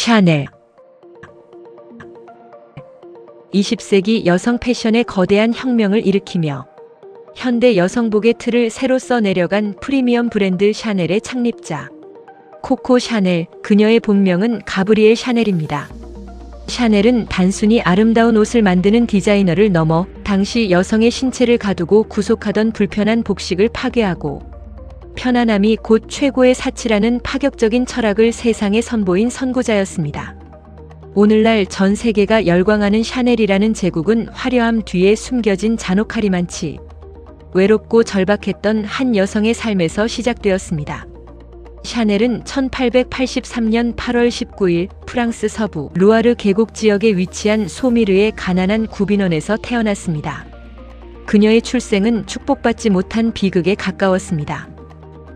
샤넬. 20세기 여성 패션의 거대한 혁명을 일으키며 현대 여성복의 틀을 새로 써내려간 프리미엄 브랜드 샤넬의 창립자 코코 샤넬, 그녀의 본명은 가브리엘 샤넬입니다. 샤넬은 단순히 아름다운 옷을 만드는 디자이너를 넘어 당시 여성의 신체를 가두고 구속하던 불편한 복식을 파괴하고 편안함이 곧 최고의 사치라는 파격적인 철학을 세상에 선보인 선구자였습니다. 오늘날 전 세계가 열광하는 샤넬이라는 제국은 화려함 뒤에 숨겨진 잔혹함이 많지 외롭고 절박했던 한 여성의 삶에서 시작되었습니다. 샤넬은 1883년 8월 19일 프랑스 서부 루아르 계곡 지역에 위치한 소미르의 가난한 구빈원에서 태어났습니다. 그녀의 출생은 축복받지 못한 비극에 가까웠습니다.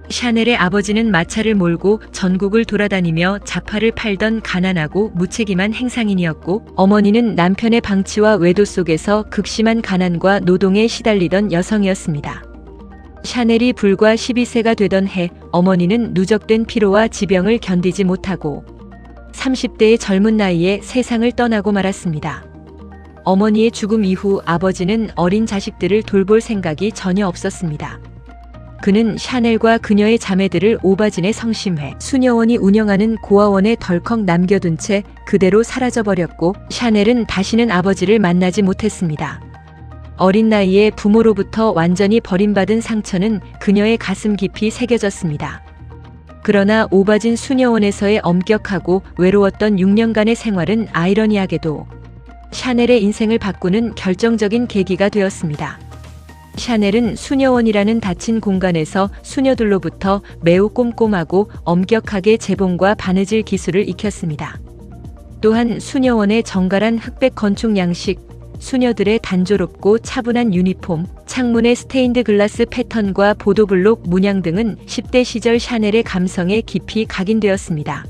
샤넬의 아버지는 마차를 몰고 전국을 돌아다니며 자파를 팔던 가난하고 무책임한 행상인이었고, 어머니는 남편의 방치와 외도 속에서 극심한 가난과 노동에 시달리던 여성이었습니다. 샤넬이 불과 12세가 되던 해 어머니는 누적된 피로와 지병을 견디지 못하고 30대의 젊은 나이에 세상을 떠나고 말았습니다. 어머니의 죽음 이후 아버지는 어린 자식들을 돌볼 생각이 전혀 없었습니다. 그는 샤넬과 그녀의 자매들을 오바진의 성심회 수녀원이 운영하는 고아원에 덜컥 남겨둔 채 그대로 사라져버렸고, 샤넬은 다시는 아버지를 만나지 못했습니다. 어린 나이에 부모로부터 완전히 버림받은 상처는 그녀의 가슴 깊이 새겨졌습니다. 그러나 오바진 수녀원에서의 엄격하고 외로웠던 6년간의 생활은 아이러니하게도 샤넬의 인생을 바꾸는 결정적인 계기가 되었습니다. 샤넬은 수녀원이라는 닫힌 공간에서 수녀들로부터 매우 꼼꼼하고 엄격하게 재봉과 바느질 기술을 익혔습니다. 또한 수녀원의 정갈한 흑백 건축 양식, 수녀들의 단조롭고 차분한 유니폼, 창문의 스테인드 글라스 패턴과 보도블록 문양 등은 10대 시절 샤넬의 감성에 깊이 각인되었습니다.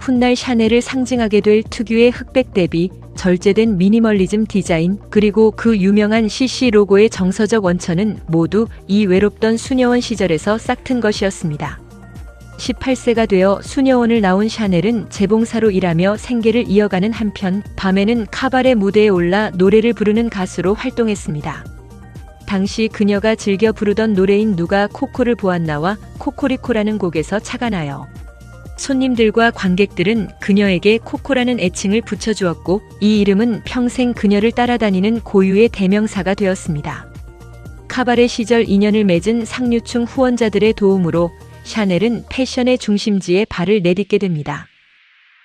훗날 샤넬을 상징하게 될 특유의 흑백 대비, 절제된 미니멀리즘 디자인, 그리고 그 유명한 CC 로고의 정서적 원천은 모두 이 외롭던 수녀원 시절에서 싹튼 것이었습니다. 18세가 되어 수녀원을 나온 샤넬은 재봉사로 일하며 생계를 이어가는 한편 밤에는 카바레 무대에 올라 노래를 부르는 가수로 활동했습니다. 당시 그녀가 즐겨 부르던 노래인 누가 코코를 보았나와 코코리코라는 곡에서 착안하여 손님들과 관객들은 그녀에게 코코라는 애칭을 붙여주었고, 이 이름은 평생 그녀를 따라다니는 고유의 대명사가 되었습니다. 카바레 시절 인연을 맺은 상류층 후원자들의 도움으로 샤넬은 패션의 중심지에 발을 내딛게 됩니다.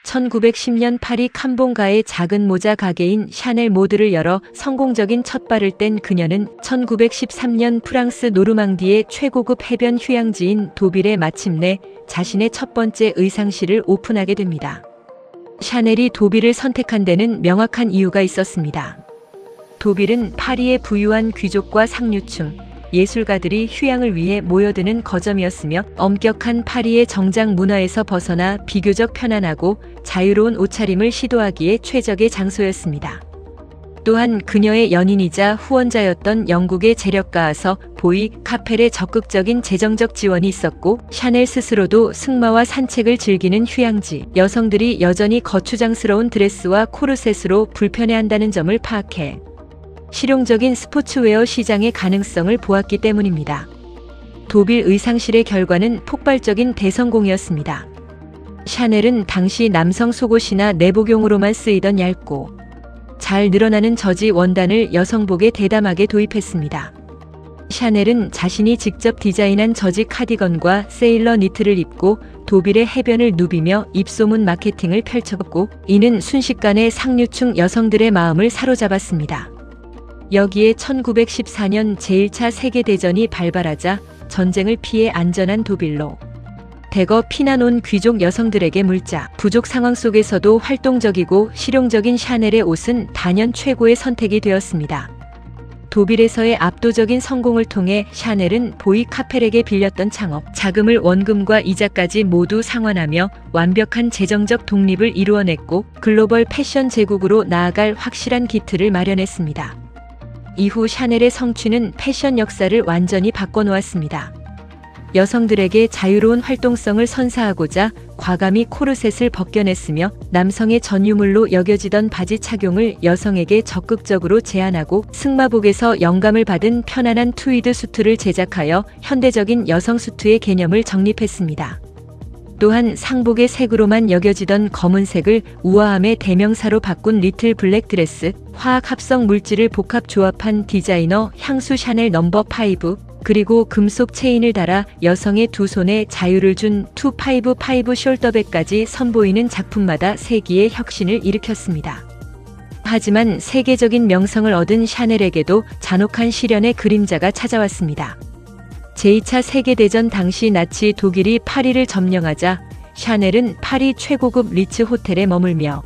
1910년 파리 캄봉가의 작은 모자 가게인 샤넬 모드를 열어 성공적인 첫발을 뗀 그녀는 1913년 프랑스 노르망디의 최고급 해변 휴양지인 도빌에 마침내 자신의 첫 번째 의상실을 오픈하게 됩니다. 샤넬이 도빌을 선택한 데는 명확한 이유가 있었습니다. 도빌은 파리의 부유한 귀족과 상류층, 예술가들이 휴양을 위해 모여드는 거점이었으며, 엄격한 파리의 정장 문화에서 벗어나 비교적 편안하고 자유로운 옷차림을 시도하기에 최적의 장소였습니다. 또한 그녀의 연인이자 후원자였던 영국의 재력가서 보이 카펠의 적극적인 재정적 지원이 있었고, 샤넬 스스로도 승마와 산책을 즐기는 휴양지, 여성들이 여전히 거추장스러운 드레스와 코르셋으로 불편해한다는 점을 파악해 실용적인 스포츠웨어 시장의 가능성을 보았기 때문입니다. 도빌 의상실의 결과는 폭발적인 대성공이었습니다. 샤넬은 당시 남성 속옷이나 내복용으로만 쓰이던 얇고 잘 늘어나는 저지 원단을 여성복에 대담하게 도입했습니다. 샤넬은 자신이 직접 디자인한 저지 카디건과 세일러 니트를 입고 도빌의 해변을 누비며 입소문 마케팅을 펼쳤고, 이는 순식간에 상류층 여성들의 마음을 사로잡았습니다. 여기에 1914년 제1차 세계대전이 발발하자 전쟁을 피해 안전한 도빌로 대거 피난 온 귀족 여성들에게 물자 부족 상황 속에서도 활동적이고 실용적인 샤넬의 옷은 단연 최고의 선택이 되었습니다. 도빌에서의 압도적인 성공을 통해 샤넬은 보이 카펠에게 빌렸던 창업 자금을 원금과 이자까지 모두 상환하며 완벽한 재정적 독립을 이루어냈고, 글로벌 패션 제국으로 나아갈 확실한 기틀을 마련했습니다. 이후 샤넬의 성취는 패션 역사를 완전히 바꿔놓았습니다. 여성들에게 자유로운 활동성을 선사하고자 과감히 코르셋을 벗겨냈으며 남성의 전유물로 여겨지던 바지 착용을 여성에게 적극적으로 제한하고 승마복에서 영감을 받은 편안한 트위드 수트를 제작하여 현대적인 여성 수트의 개념을 정립했습니다. 또한 상복의 색으로만 여겨지던 검은색을 우아함의 대명사로 바꾼 리틀 블랙 드레스, 화학 합성 물질을 복합 조합한 디자이너 향수 샤넬 넘버 5, 그리고 금속 체인을 달아 여성의 두 손에 자유를 준 255 숄더백까지 선보이는 작품마다 세기의 혁신을 일으켰습니다. 하지만 세계적인 명성을 얻은 샤넬에게도 잔혹한 시련의 그림자가 찾아왔습니다. 제2차 세계대전 당시 나치 독일이 파리를 점령하자 샤넬은 파리 최고급 리츠 호텔에 머물며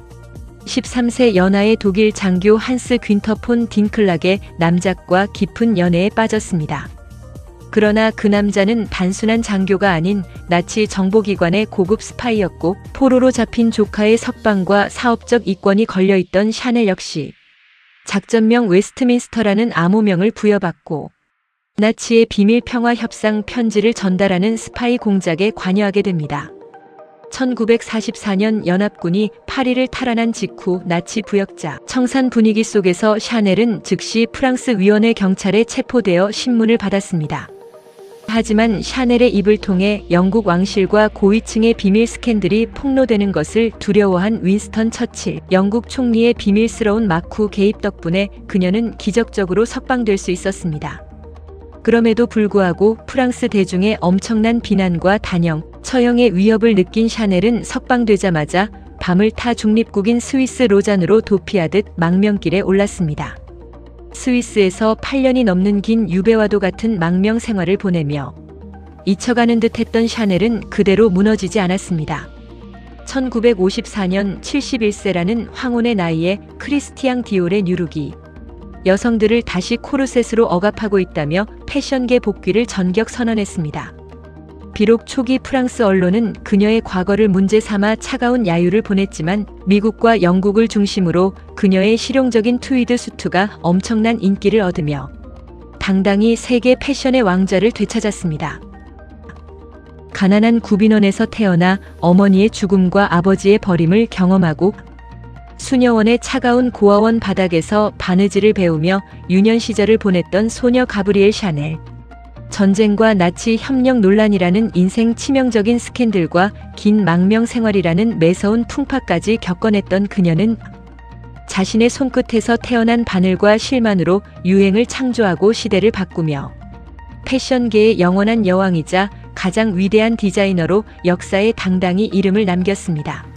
13세 연하의 독일 장교 한스 귄터 폰 딩클락의 남작과 깊은 연애에 빠졌습니다. 그러나 그 남자는 단순한 장교가 아닌 나치 정보기관의 고급 스파이였고 포로로 잡힌 조카의 석방과 사업적 이권이 걸려있던 샤넬 역시 작전명 웨스트민스터라는 암호명을 부여받고 나치의 비밀 평화 협상 편지를 전달하는 스파이 공작에 관여하게 됩니다. 1944년 연합군이 파리를 탈환한 직후 나치 부역자 청산 분위기 속에서 샤넬은 즉시 프랑스 위원회 경찰에 체포되어 신문을 받았습니다. 하지만 샤넬의 입을 통해 영국 왕실과 고위층의 비밀 스캔들이 폭로되는 것을 두려워한 윈스턴 처칠, 영국 총리의 비밀스러운 마쿠 개입 덕분에 그녀는 기적적으로 석방될 수 있었습니다. 그럼에도 불구하고 프랑스 대중의 엄청난 비난과 단형, 처형의 위협을 느낀 샤넬은 석방되자마자 밤을 타 중립국인 스위스 로잔으로 도피하듯 망명길에 올랐습니다. 스위스에서 8년이 넘는 긴 유배와도 같은 망명 생활을 보내며 잊혀가는 듯 했던 샤넬은 그대로 무너지지 않았습니다. 1954년 71세라는 황혼의 나이에 크리스티앙 디올의 뉴룩이 여성들을 다시 코르셋으로 억압하고 있다며 패션계 복귀를 전격 선언했습니다. 비록 초기 프랑스 언론은 그녀의 과거를 문제 삼아 차가운 야유를 보냈지만 미국과 영국을 중심으로 그녀의 실용적인 트위드 수트가 엄청난 인기를 얻으며 당당히 세계 패션의 왕좌를 되찾았습니다. 가난한 구빈원에서 태어나 어머니의 죽음과 아버지의 버림을 경험하고 수녀원의 차가운 고아원 바닥에서 바느질을 배우며 유년 시절을 보냈던 소녀 가브리엘 샤넬. 전쟁과 나치 협력 논란이라는 인생 치명적인 스캔들과 긴 망명 생활이라는 매서운 풍파까지 겪어냈던 그녀는 자신의 손끝에서 태어난 바늘과 실만으로 유행을 창조하고 시대를 바꾸며 패션계의 영원한 여왕이자 가장 위대한 디자이너로 역사에 당당히 이름을 남겼습니다.